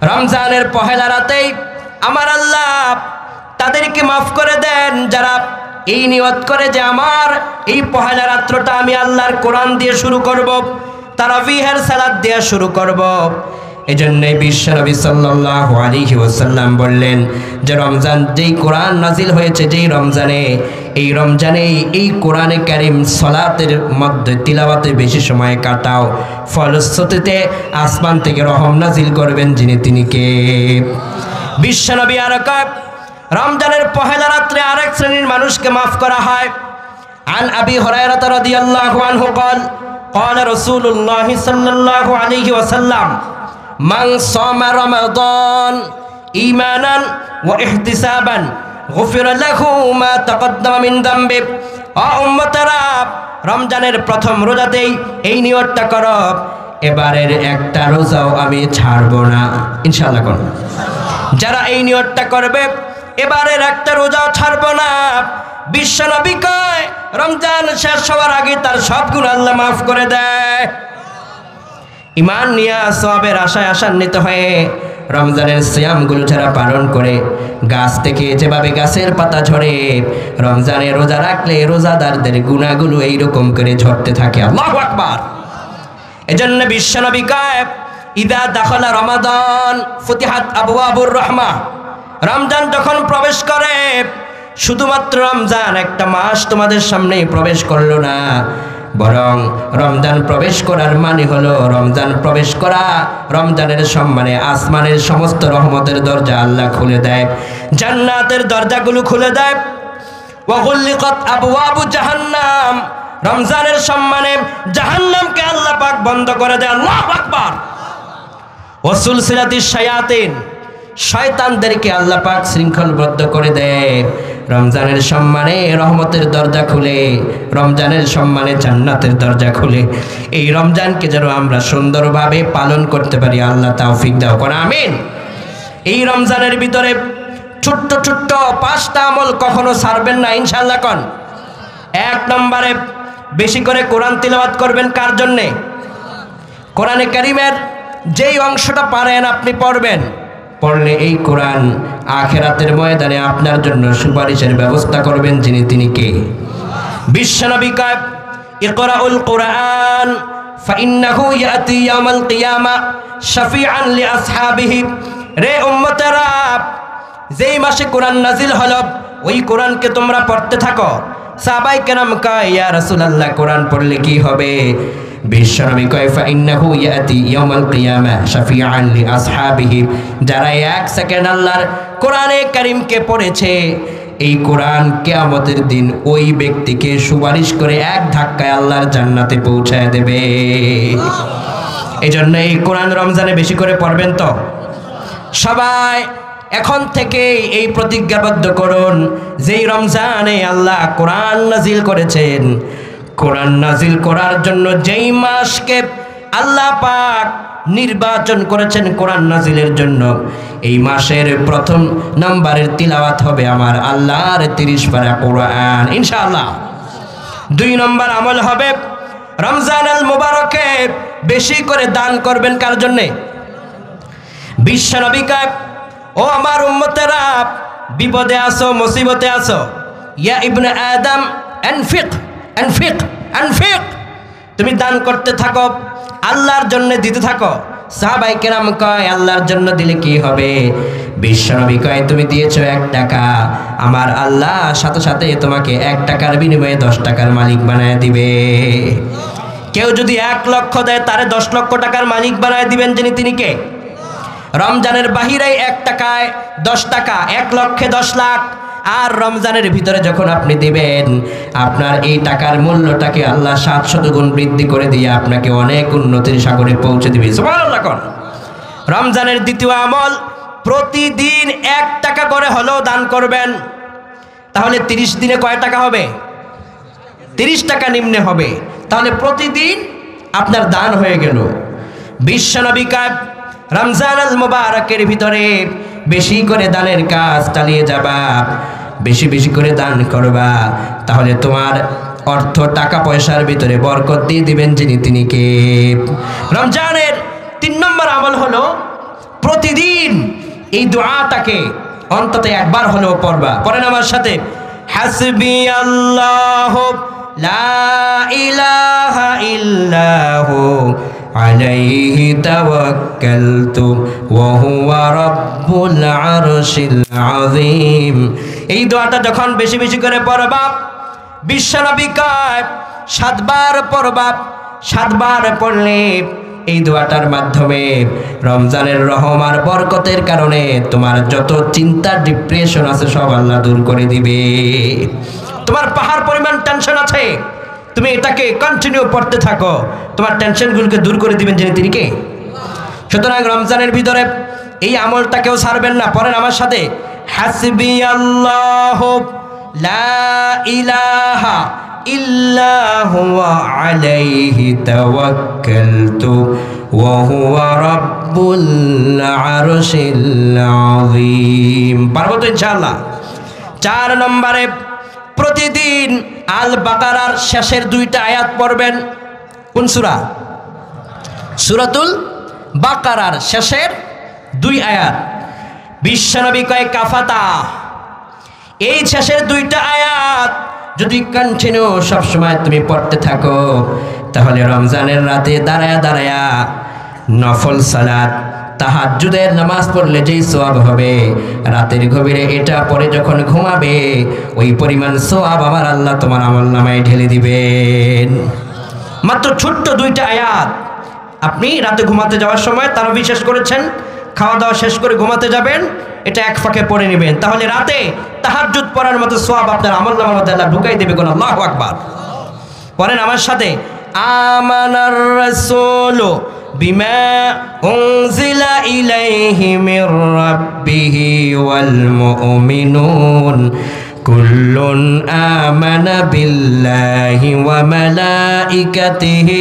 রমজানের পহেলা রাতেই আমার আল্লাহ তাদেরকে মাফ করে দেন যারা এই নিয়ত করে যে আমার এই পহেলা রাত্রটা আমি আল্লাহর কোরআন দিয়ে শুরু করব, তারাবিহের সালাত দিয়ে শুরু করব। এজন্যই বিশ্বনবী সাল্লাল্লাহু আলাইহি ওয়াসাল্লাম বললেন যে রমজান যেই কোরআন নাজিল হয়েছে যেই রমজানে, এই রমজানে এই কোরআনে কারিম সালাতের মধ্যে তিলাওয়াতে বেশি সময় কাটাও, ফলশ্রুতিতে আসমান থেকে রহম নাজিল করবেন যিনি তিনি কে? বিশ্বনবী আর কয় রমজানের পহেলা রাত্রে আরেক শ্রেণীর মানুষকে মাফ করা হয়। আন আবি হুরায়রা রাদিয়াল্লাহু আনহু قال قال رسول الله صلى الله عليه وسلم من صام رمضان إيمانا واحتسابا غفر له ما تقدم من ذنبه। উম্মতেরা, রমজানের প্রথম রোজাতেই এই নিয়তটা করো, এবারের একটা রোজাও আমি ছাড়ব না, ইনশাআল্লাহ করব। যারা এই নিয়তটা করবে এবারের একটা রোজাও ছাড়ব না, বিশ্বনবী কয় রমজান শেষ হওয়ার আগে তার সব গুনাহ আল্লাহ মাফ করে দেয়। ঈমান নিয়ে সওয়াবের আশায় আশান্বিত হয়ে রমজানের সিয়ামগুলো যারা পালন করে, গাছ থেকে যেভাবে গাছের পাতা ঝরে, রমজানে রোজা রাখলে রোজাদারদের গুনাহগুলো এইরকম করে ঝরতে থাকে। আল্লাহু আকবার। এজন্য বিশ্বনবী কয় ইদা দাখালা রমাদান ফুতিহাত আবওয়াবুর রাহমা। রমজান যখন প্রবেশ করে, শুধুমাত্র রমজান একটা মাস তোমাদের সামনে প্রবেশ করলো না, বরং রমজান প্রবেশ করার মানে হলো রমজান প্রবেশ করা, রমজানের সম্মানে আসমানের সমস্ত রহমতের দরজা আল্লাহ খুলে দেয়, জান্নাতের দরজাগুলো খুলে দেয়। ওয়া গুল্লিকাত আবওয়াবু জাহান্নাম, রমজানের সম্মানে জাহান্নামকে আল্লাহ পাক বন্ধ করে দেয়। আল্লাহু আকবার। ওয়া সুলসিলাতিশ শায়াতিন, শয়তানদেরকে আল্লাহ পাক শৃঙ্খলবদ্ধ করে দেয়। রমজানের সম্মানে রহমতের দরজা খুলে, রমজানের সম্মানে জান্নাতের দরজা খুলে। এই রমজানকে যেন আমরা সুন্দরভাবে পালন করতে পারি, আল্লাহ তৌফিক দাও করে, আমিন। এই রমজানের ভিতরে ছোট্ট ছোট্ট 5টা আমল কখনো ছাড়বেন না, ইনশাআল্লাহ কোন? 1 নম্বরে বেশি করে কোরআন তিলাওয়াত করবেন। কার জন্যে? কোরআনে কারীমের যেই অংশটা পারেন আপনি পড়বেন, পড়লে এই কোরআন আখিরাতের ময়দানে আপনার জন্য সুপারিশের ব্যবস্থা করবেন যিনি তিনি কে? বিশ্বনবী কয় ইকরাউল কোরআন ফাইন্নাহু ইয়াতি ইয়াউমাল কিয়ামা শাফিআন লিআসহাবিহি। রে উম্মতেরা, যেই মাসে কোরআন নাজিল হলো ওই কোরআনকে তোমরা পড়তে থাকো। সাহাবায়ে কেরাম কয় ইয়া রাসূলুল্লাহ কোরআন পড়লে কি হবে? বিশ্বনবী কয় ফাইন্নাহু ইয়াতি ইয়াউমাল কিয়ামা শাফিআন লিআসহাবিহি। যারা 1 সেকেন্ড আল্লাহর কোরআনে কারীমকে পড়েছে, এই কোরআন কিয়ামতের দিন ওই ব্যক্তিকে সুপারিশ করে এক ধাক্কায় আল্লাহর জান্নাতে পৌঁছায় দেবে। এই জন্য এই কোরআন রমজানে বেশি করে পড়বেন। তো সবাই এখন থেকে এই প্রতিজ্ঞাবদ্ধ করুন, যেই রমজানে আল্লাহ কোরআন নাজিল করেছেন, কোরআন নাজিল করার জন্য যেই মাসকে আল্লাহ পাক নির্বাচন করেছেন কোরআন নাজিলের জন্য, এই মাসের প্রথম নম্বরের তিলাওয়াত হবে আমার আল্লাহর 30 পারা কোরআন, ইনশাআল্লাহ। 2 নম্বর আমল হবে রমজানুল মুবারকে বেশি করে দান করবেন। কার জন্যে? বিশ্বনবী কয় ও আমার উম্মতেরা, বিপদে আছো, মুসিবতে আছো, ইয়া ইবনে আদম আনফিক আনফিক আনফিক, তুমি দান করতে থাকো, আল্লাহর জন্য দিতে থাকো। সাহাবায়ে কেরাম কয় আল্লাহর জন্য দিলে কি হবে? বিশ্বনবী কয় তুমি দিয়েছো 1 টাকা, আমার আল্লাহ সাথে সাথে তোমাকে 1 টাকার বিনিময়ে 10 টাকার মালিক বানায় দিবে। কেউ যদি 1 লক্ষ দেয় তারে 10 লক্ষ টাকার মালিক বানায় দিবেন যিনি তিনি কে? রমজানের বাহিরে 1 টাকায় 10 টাকা, 1 লক্ষে 10 লাখ। আর রমজানের ভিতরে যখন আপনি দিবেন, আপনার এই টাকার মূল্যটাকে আল্লাহ 700 গুণ বৃদ্ধি করে দিয়ে আপনাকে অনেক উন্নতির সাগরে পৌঁছে দিবে। সুবহানাল্লাহ। রমজানের দ্বিতীয় আমল, প্রতিদিন 1 টাকা করে হলেও দান করবেন। তাহলে 30 দিনে কয় টাকা হবে? 30 টাকা নিম্নে হবে। তাহলে প্রতিদিন আপনার দান হয়ে গেল। বিশ্বনবী কয় রমজানুল মুবারকের ভিতরে বেশি করে দানের কাজ চালিয়ে যাবা, বেশি বেশি করে দান করবা, তাহলে তোমার অর্থ টাকা পয়সার ভিতরে বরকত দিয়ে দিবেন যিনি তিনি কে? রমজানের 3 নম্বর আমল হলো প্রতিদিন এই দোয়াটাকে অন্তত একবার হলেও পড়বা। পড়েন আমার সাথে, হাসবি আল্লাহ লা ইলাহা ইল্লাহু আলাইহি তাওয়াক্কালতু ওয়া হুয়া রাব্বুল আরশিল আযীম। এই দোয়াটা যখন বেশি বেশি করে পড়বা, বিশ্বনবী কয় 7 বার পড়বা। 7 বার পড়লে এই দোয়াটার মাধ্যমে রমজানের রহম আর বরকতের কারণে তোমার যত চিন্তা ডিপ্রেশন আছে সব আল্লাহ দূর করে দিবে। তোমার পাহাড় পরিমাণ টেনশন আছে, তুমি এটাকে কন্টিনিউ পড়তে থাকো, তোমার টেনশনগুলোকে দূর করে দিবেন যিনি, তিনি কে? সুতরাং রমজানের ভিতরে এই আমলটাকেও ছাড়বেন না। পড়েন আমার সাথে, হাসবি আল্লাহ লা ইলাহা ইল্লা হুয়া আলাইহি তাওয়াক্কালতু ওয়া হুয়া রাব্বুল আরশিল আযীম। পারবো তো ইনশাআল্লাহ? 4 নম্বরে প্রতিদিন আল বাকারার শেষের 2টা আয়াত পড়বেন। কোন সূরা? সূরাতুল বাকারার শেষের 2 আয়াত। বিশ্বনবী কয় কাফাতা, এই শেষের 2টা আয়াত যদি কন্টিনিউ সব সময় তুমি পড়তে থাকো, তাহলে রমজানের রাতে দাঁড়ায়া দাঁড়ায়া নফল সালাত তাহাজ্জুদের নামাজ পড়লে যেই সওয়াব হবে, রাতের গভীরে এটা পরে যখন ঘুমাবে ওই পরিমাণ সওয়াব আমার আল্লাহ তোমার আমলনামায় ঢেলে দিবেন। মাত্র ছোট্ট 2টা আয়াত। আপনি রাতে ঘুমাতে যাওয়ার সময় তারাবি শেষ করেছেন, খাওয়া দাওয়া শেষ করে ঘুমাতে যাবেন, এটা এক ফাঁকে পড়ে নেবেন, তাহলে রাতে তাহাজ্জুদ পড়ার মতো সওয়াব আপনার আমলনামার মধ্যে আল্লাহ ঢুকাই দেবে। কোন আল্লাহু আকবার। পড়েন আমার সাথে, আমানার রাসূলু বিমা উনজিলা ইলাইহি মির রাব্বিহি ওয়াল মুমিনুন কুল্লুন আমানা বিল্লাহি ওয়া মালাইকাতিহি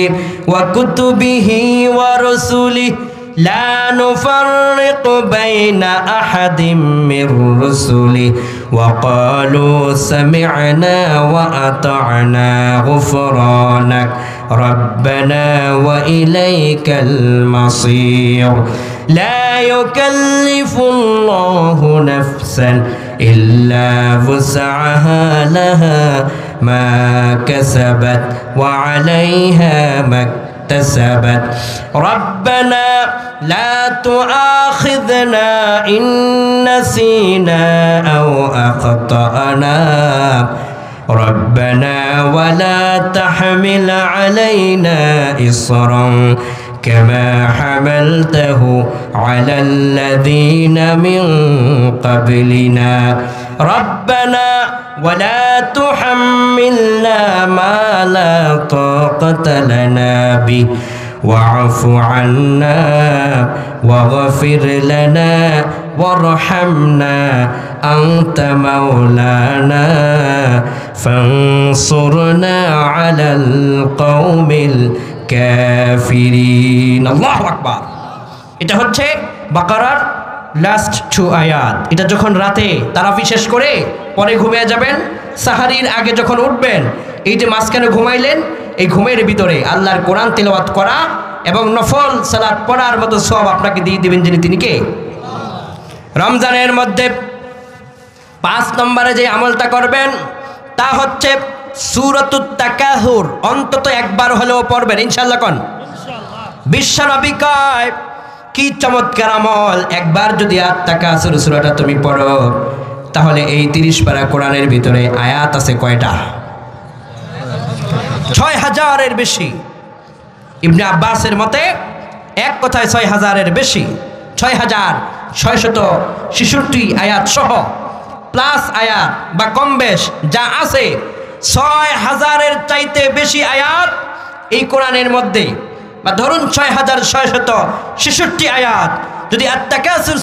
ওয়া কুতুবিহি ওয়া রাসূলিহি লা নুফাররিকু বাইনা আহাদিম মির রাসূলিহি ওয়া ক্বালু সামি'না ওয়া আতা'না গুফরানাক রব্বানা ওয়া ইলাইকাল মাসীর। লা ইউকাল্লিফুল্লাহু নাফসান ইল্লা ওয়াসআহা লাহা মা কাসাবাত ওয়া আলাইহা اكتسبت ربنا لا تؤاخذنا إن نسينا أو أخطأنا ربنا ولا تحمل علينا إصرا كما حملته على الذين من قبلنا ربنا ولا تحملنا ما لا طاقة لنا به واعف عنا واغفر لنا وارحمنا أنت مولانا فانصرنا على القوم الكافرين। الله أكبر। এটা হচ্ছে বাকারার লাস্ট 2 আয়াত। এটা যখন রাতে তারাবি শেষ করে পরে ঘুমিয়ে যাবেন, সাহারির আগে যখন উঠবেন, এই যে মাঝখানে ঘুমাইলেন, এই ঘুমের ভিতরে আল্লাহর কোরআন তেলাওয়াত করা এবং নফল সালাত পড়ার মতো সব আপনাকে দিয়ে দিবেন যিনি, তিনি কে? রমজানের মধ্যে 5 নম্বরে যে আমলটা করবেন তা হচ্ছে সূরাতুত তাকাহুর, অন্তত একবার হলেও পড়বেন ইনশাআল্লাহ। কোন? বিশ্বনবী কয় কি চমৎকার আমল, একবার যদি আত-তাকাসুর সূরাটা তুমি পড়ো, তাহলে এই 30 পারা কোরআনের ভিতরে আয়াত আছে কয়টা? 6000-এর বেশি। ইবনে আব্বাসের মতে এক কথায় 6000-এর বেশি, 6666 আয়াত সহ প্লাস আয়াত বা কম বেশ যা আছে 6000-এর চাইতে বেশি আয়াত এই কোরআনের মধ্যে, বা ধরুন 6666 আয়াত যদি আত-তাকাসুর